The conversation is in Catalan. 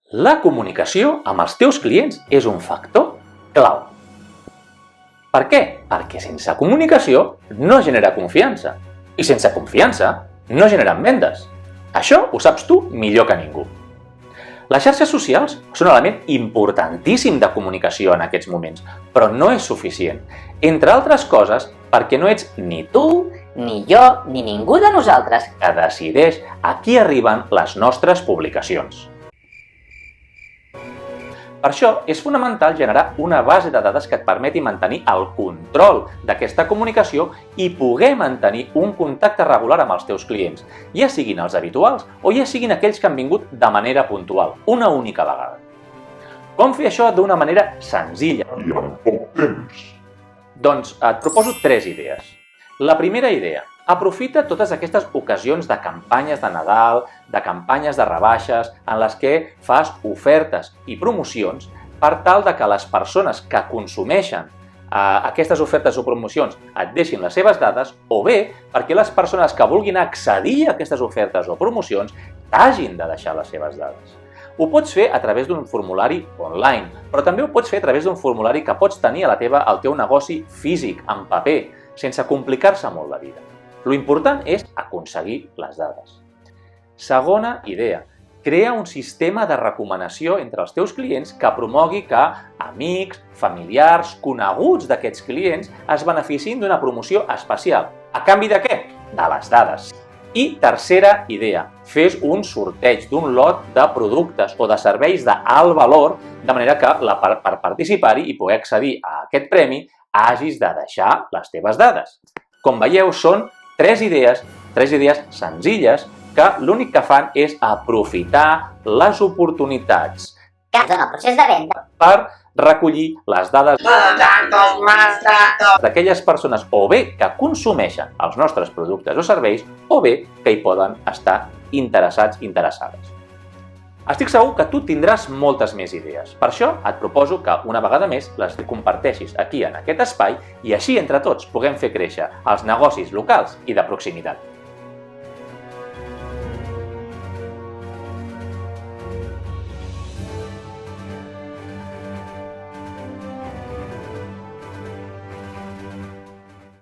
La comunicació amb els teus clients és un factor clau. Per què? Perquè sense comunicació no genera confiança. I sense confiança no generen vendes. Això ho saps tu millor que ningú. Les xarxes socials són un element importantíssim de comunicació en aquests moments, però no és suficient. Entre altres coses, perquè no ets ni tu, Ni jo, ni ningú de nosaltres. que decideix a qui arriben les nostres publicacions. Per això és fonamental generar una base de dades que et permeti mantenir el control d'aquesta comunicació i poder mantenir un contacte regular amb els teus clients, ja siguin els habituals o ja siguin aquells que han vingut de manera puntual, una única vegada. Com fer això d'una manera senzilla? I en poc temps. Doncs et proposo 3 idees. La primera idea: aprofita totes aquestes ocasions de campanyes de Nadal, de campanyes de rebaixes, en les que fas ofertes i promocions per tal de que les persones que consumeixen aquestes ofertes o promocions et deixin les seves dades, o bé perquè les persones que vulguin accedir a aquestes ofertes o promocions t'hagin de deixar les seves dades. Ho pots fer a través d'un formulari online, però també ho pots fer a través d'un formulari que pots tenir al teu negoci físic, en paper, sense complicar-se molt la vida. Lo important és aconseguir les dades. Segona idea: crea un sistema de recomanació entre els teus clients que promogui que amics, familiars, coneguts d'aquests clients es beneficiïn d'una promoció especial. A canvi de què? De les dades. I tercera idea: fes un sorteig d'un lot de productes o de serveis d'alt valor, de manera que per participar-hi i poder accedir a aquest premi hagis de deixar les teves dades. Com veieu, són 3 idees senzilles que l'únic que fan és aprofitar les oportunitats Que dona el procés de venda. per recollir les dades d'aquelles persones o bé que consumeixen els nostres productes o serveis o bé que hi poden estar interessades. Estic segur que tu tindràs moltes més idees. Per això et proposo que una vegada més les comparteixis aquí en aquest espai i així entre tots puguem fer créixer els negocis locals i de proximitat.